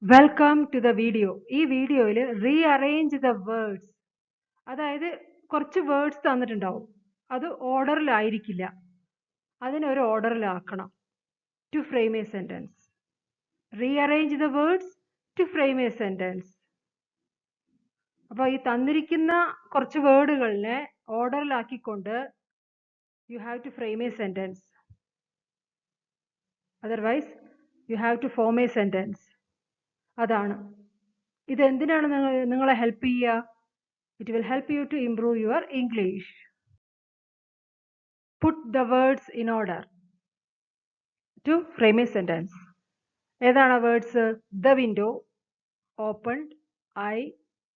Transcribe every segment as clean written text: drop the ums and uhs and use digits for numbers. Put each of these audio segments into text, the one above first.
Welcome to the video. ഈ വീഡിയോയിൽ rearrange the words, അതായത് കുറച്ച് വേർഡ്സ് തന്നിട്ടുണ്ടാവും, അത് ഓർഡറിലായിരിക്കില്ല, അതിനൊരു ഓർഡറിലാക്കണം. To frame a sentence. Rearrange the words to frame a sentence. അപ്പോൾ ഈ തന്നിരിക്കുന്ന കുറച്ച് വേർഡുകളിനെ ഓർഡറിലാക്കിക്കൊണ്ട് you have to frame a sentence. Otherwise you have to form a sentence. അതാണ് ഇത്. എന്തിനാണ് നിങ്ങളെ ഹെൽപ്പ് ചെയ്യുക? It will help you to improve your English. Put the words in order to frame a sentence. ഏതാണ് words? The window opened, I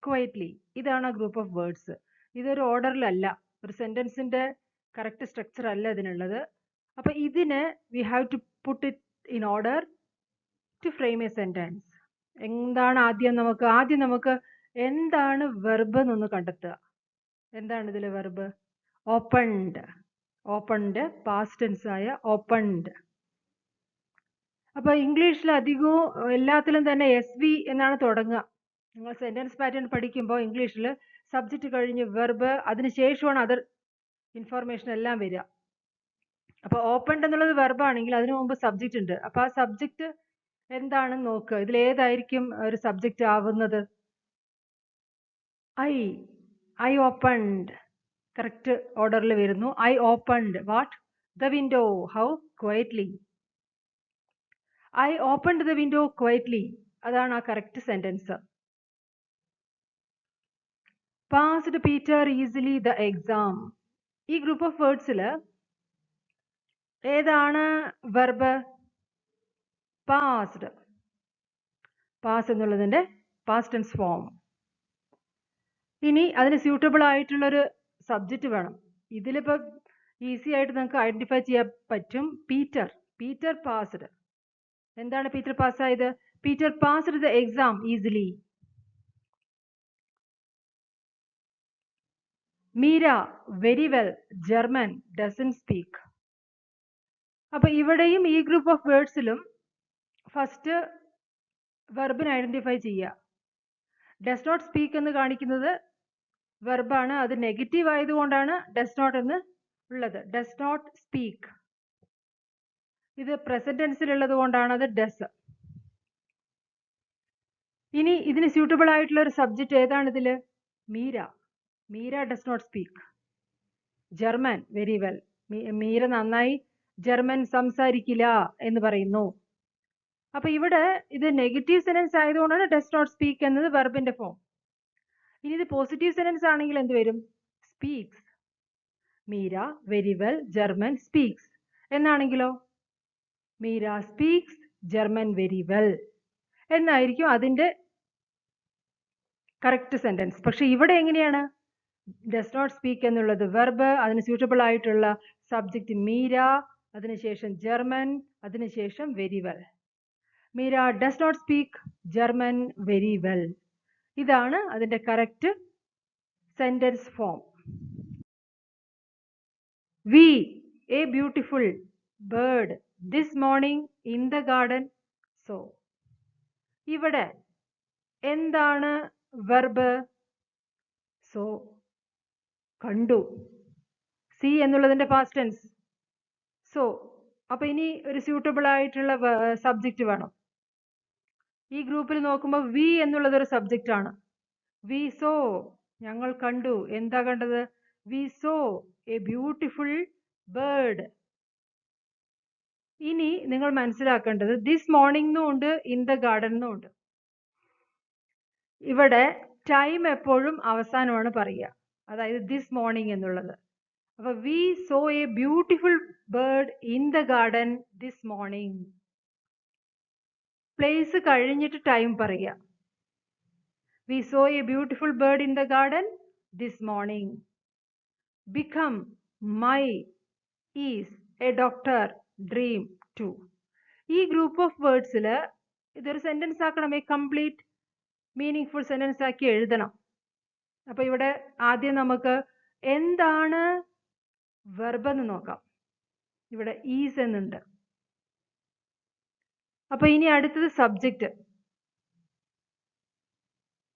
quietly. ഇതാണ് group of words. ഇതൊരു ഓർഡറിലല്ല, ഒരു സെന്റൻസിന്റെ correct structure അല്ല ഇതിനുള്ളത്. അപ്പൊ ഇതിന് we have to put it in order to frame a sentence. എന്താണ് ആദ്യം നമുക്ക് എന്താണ് വെർബ് എന്നൊന്ന് കണ്ടെത്തുക. എന്താണ് ഇതിലെ verb? Opened. Opened past tense ആയ ഓപ്പൺഡ്. അപ്പൊ ഇംഗ്ലീഷിൽ അധികവും എല്ലാത്തിലും തന്നെ എസ് വി എന്നാണ് തുടങ്ങുക. നിങ്ങൾ സെന്റൻസ് പാറ്റേൺ പഠിക്കുമ്പോൾ ഇംഗ്ലീഷിൽ സബ്ജക്റ്റ് കഴിഞ്ഞ് വെർബ്, അതിനുശേഷമാണ് അതർ ഇൻഫോർമേഷൻ എല്ലാം വരിക. അപ്പൊ ഓപ്പൺഡ് എന്നുള്ളത് വെർബ് ആണെങ്കിൽ അതിനു മുമ്പ് സബ്ജക്റ്റ് ഉണ്ട്. അപ്പൊ ആ സബ്ജക്റ്റ് എന്താണെന്ന് നോക്കുക. ഇതിൽ ഏതായിരിക്കും ഒരു സബ്ജക്റ്റ് ആവുന്നത്? I opened. കറക്റ്റ് ഓർഡറിൽ വരുന്നു. I opened what? The window. How? Quietly. I opened the window quietly. അതാണ് ആ correct sentence. Passed Peter easily the exam. ഈ ഗ്രൂപ്പ് ഓഫ് വേർഡ്സിൽ ഏതാണ് വെർബ്? പാസ്ഡ്. പാസ് എന്നുള്ളതിന്റെ പാസ്റ്റ് ടെൻസ് ഫോം. ഇനി അതിന് സ്യൂട്ടബിൾ ആയിട്ടുള്ളൊരു സബ്ജക്റ്റ് വേണം. ഇതിലിപ്പോൾ ഈസി ആയിട്ട് നിങ്ങൾക്ക് ഐഡന്റിഫൈ ചെയ്യാൻ പറ്റും. പീറ്റർ. Peter passed. എന്താണ് പീറ്റർ പാസ്സായത്? Peter passed the exam easily. Meera very well German doesn't speak. അപ്പൊ ഇവിടെയും ഈ ഗ്രൂപ്പ് ഓഫ് വേർഡ്സിലും ഫസ്റ്റ് വെർബിന് ഐഡന്റിഫൈ ചെയ്യുക. ഡസ് നോട്ട് സ്പീക്ക് എന്ന് കാണിക്കുന്നത് വെർബാണ്. അത് നെഗറ്റീവ് ആയതുകൊണ്ടാണ് ഡസ് നോട്ട് എന്ന് ഉള്ളത്. Does not speak. ഇത് പ്രസന്റ് ടെൻസിലുള്ളത് കൊണ്ടാണ് അത് ഡസ്. ഇനി ഇതിന് സ്യൂട്ടബിൾ ആയിട്ടുള്ള ഒരു സബ്ജക്റ്റ് ഏതാണ് ഇതില്? Meera. Meera does not speak. German very well. Meera നന്നായി ജർമ്മൻ സംസാരിക്കില്ല എന്ന് പറയുന്നു. അപ്പൊ ഇവിടെ ഇത് നെഗറ്റീവ് സെന്റൻസ് ആയതുകൊണ്ടാണ് ഡസ് നോട്ട് സ്പീക്ക് എന്നത് വെർബിന്റെ ഫോം. ഇനി ഇത് പോസിറ്റീവ് സെന്റൻസ് ആണെങ്കിൽ എന്ത് വരും? Speaks. Meera very well German speaks എന്നാണെങ്കിലോ? Meera speaks German very well എന്നായിരിക്കും അതിന്റെ കറക്റ്റ് സെന്റൻസ്. പക്ഷെ ഇവിടെ എങ്ങനെയാണ്? ഡസ് നോട്ട് സ്പീക്ക് എന്നുള്ളത് വെർബ്, അതിന് സ്യൂട്ടബിൾ ആയിട്ടുള്ള സബ്ജക്റ്റ് മീര, അതിനുശേഷം ജർമ്മൻ, അതിനുശേഷം very well. Meera does not speak German very well. ഇതാണ് അതിന്റെ correct sentence form. We a beautiful bird this morning in the garden saw. ഇവിടെ എന്താണ് വെർബ്? സോ. കണ്ടു. സി എന്നുള്ളതിന്റെ പാസ്റ്റ് ടെൻസ് സോ. അപ്പൊ ഇനി ഒരു സ്യൂട്ടബിൾ ആയിട്ടുള്ള സബ്ജക്റ്റ് വേണം. ഈ ഗ്രൂപ്പിൽ നോക്കുമ്പോൾ വി എന്നുള്ളത് ഒരു സബ്ജക്റ്റ് ആണ്. We saw. ഞങ്ങൾ കണ്ടു. എന്താ കണ്ടത്? We saw a beautiful bird. ഇനി നിങ്ങൾ മനസ്സിലാക്കേണ്ടത് ദിസ് മോർണിംഗ് എന്നും ഉണ്ട്, ഇൻ ദ ഗാർഡൻ എന്നും ഉണ്ട്. ഇവിടെ ടൈം എപ്പോഴും അവസാനമാണ് പറയുക, അതായത് ദിസ് മോർണിംഗ് എന്നുള്ളത്. അപ്പൊ we saw a beautiful bird in the garden this morning. Place കഴിഞ്ഞിട്ട് ടൈം പറയുക. We saw a beautiful bird in the garden this morning. Become my is a doctor dream to. ഈ group of വേർഡ്സിൽ ഇതൊരു sentence ആക്കണം. A complete meaning full sentence ആക്കി എഴുതണം. അപ്പൊ ഇവിടെ ആദ്യം നമുക്ക് എന്താണ് വെർബ് എന്ന് നോക്കാം. ഇവിടെ ഈസ് എന്നുണ്ട്. അപ്പൊ ഇനി അടുത്തത് സബ്ജക്റ്റ്.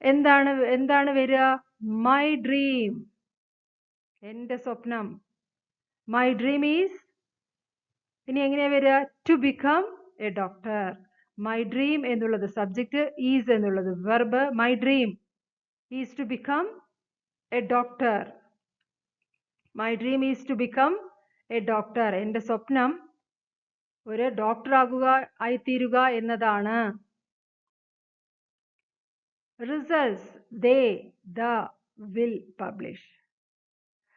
എന്താണ് വരിക? മൈ ഡ്രീം, എൻ്റെ സ്വപ്നം. മൈ ഡ്രീം ഈസ്, ഇനി എങ്ങനെയാ വരിക? To become a doctor. My dream എന്നുള്ളത് സബ്ജക്റ്റ്, ഈസ് എന്നുള്ളത് verb. My dream is to become a doctor. My dream is to become a doctor. എൻ്റെ സ്വപ്നം ഒരു ഡോക്ടർ ആയിത്തീരുക എന്നതാണ്. Results they the will publish.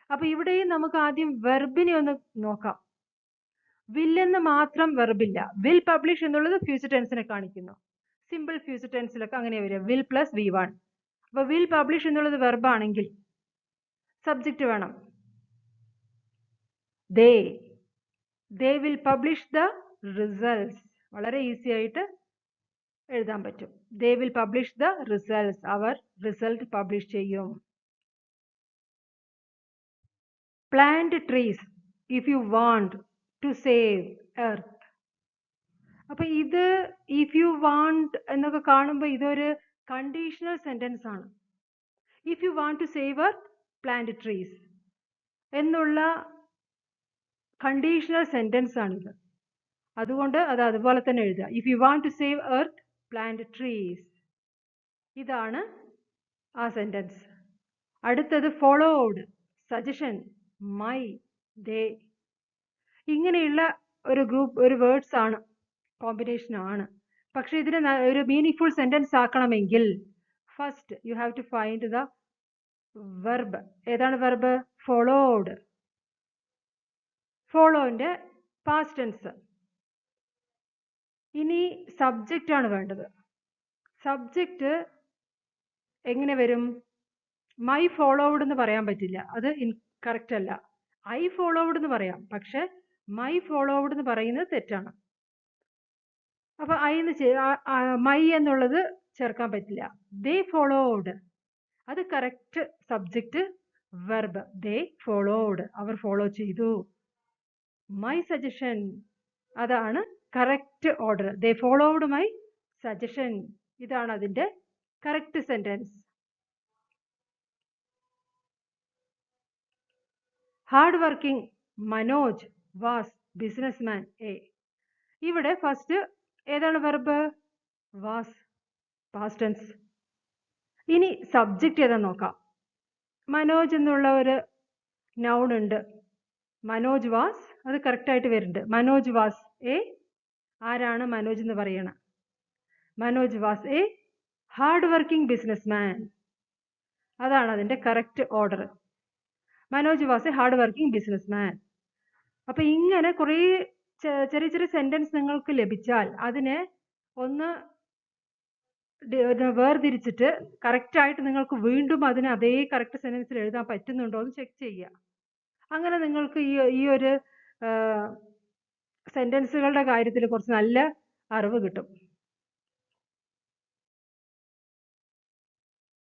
അപ്പൊ ഇവിടെയും നമുക്ക് ആദ്യം വെർബിനെ ഒന്ന് നോക്കാം. വിൽ എന്ന് മാത്രം വെർബില്ല. വിൽ പബ്ലിഷ് എന്നുള്ളത് ഫ്യൂച്ചർ ടെൻസിനെ കാണിക്കുന്നു. സിമ്പിൾ ഫ്യൂച്ചർ ടെൻസിലൊക്കെ അങ്ങനെ വരിക, വിൽ പ്ലസ് V1. അപ്പൊ വിൽ പബ്ലിഷ് എന്നുള്ളത് വെർബ് ആണെങ്കിൽ സബ്ജക്റ്റ് വേണം. they will publish the results. വളരെ ഈസി ആയിട്ട് എഴുതാൻ പറ്റും. they will publish the results. അവർ റിസൾട്ട് പബ്ലിഷ് ചെയ്യും. plant trees if you want to save earth. അപ്പൊ ഇത് if you want എന്നൊക്കെ കാണുമ്പോൾ ഇതൊരു കണ്ടീഷണൽ സെന്റൻസ് ആണ്. if you want to save earth, plant trees എന്നുള്ള കണ്ടീഷണൽ സെന്റൻസ് ആണിത്. അതുകൊണ്ട് അത് അതുപോലെ തന്നെ എഴുതുക. if you want to save earth, plant trees. ഇതാണ് ആ സെന്റൻസ്. അടുത്തത് ഫോളോഡ്, സജഷൻ, മൈ, ദേ. ഇങ്ങനെയുള്ള ഒരു വേർഡ്സ് ആണ്, കോമ്പിനേഷൻ ആണ്. പക്ഷെ ഇതിനെ ഒരു മീനിങ് സെന്റൻസ് ആക്കണമെങ്കിൽ first you have to find the verb. ഏതാണ് വെർബ്? ഫോളോഡ്. ഫോളോന്റെ പാസ്റ്റ് ടെൻസ്. ഇനി സബ്ജക്റ്റ് ആണ് വേണ്ടത്. സബ്ജക്റ്റ് എങ്ങനെ വരും? മൈ ഫോളോഡ് എന്ന് പറയാൻ പറ്റില്ല, അത് കറക്റ്റ് അല്ല. ഐ ഫോളോഡ് എന്ന് പറയാം, പക്ഷെ മൈ ഫോളോഡ് എന്ന് പറയുന്നത് തെറ്റാണ്. അപ്പൊ മൈ എന്നുള്ളത് ചേർക്കാൻ പറ്റില്ല. ദേ ഫോളോഡ്, അത് correct subject verb. They followed, അവർ ഫോളോ ചെയ്തു. മൈ സജഷൻ, അതാണ് correct order. They followed my suggestion, ഇതാണ് അതിന്റെ correct sentence. Hard working Manoj was businessman a. ഇവിടെ ഫസ്റ്റ് ഏതാണ് വെർബ്? Was, past tense. ഇനി സബ്ജക്റ്റ് ഏതാ നോക്കാം. മനോജ് എന്നുള്ള ഒരു നൗൺ ഉണ്ട്. മനോജ് വാസ്, അത് കറക്റ്റ് ആയിട്ട് വരുന്നുണ്ട്. മനോജ് വാസ് എ, ആരാണ് മനോജ് എന്ന് പറയണം? Manoj was A hard working businessman, അതാണ് അതിന്റെ correct order. Manoj was A hard working businessman. അപ്പൊ ഇങ്ങനെ കുറേ ചെറിയ ചെറിയ സെന്റൻസ് നിങ്ങൾക്ക് ലഭിച്ചാൽ അതിനെ ഒന്ന് വേർതിരിച്ചിട്ട് കറക്റ്റ് ആയിട്ട് നിങ്ങൾക്ക് വീണ്ടും അതിനെ അതേ കറക്റ്റ് സെന്റൻസിൽ എഴുതാൻ പറ്റുന്നുണ്ടോ എന്ന് ചെക്ക് ചെയ്യുക. അങ്ങനെ നിങ്ങൾക്ക് ഈ ഒരു സെന്റൻസുകളുടെ കാര്യത്തിൽ കുറച്ച് നല്ല അറിവ് കിട്ടും.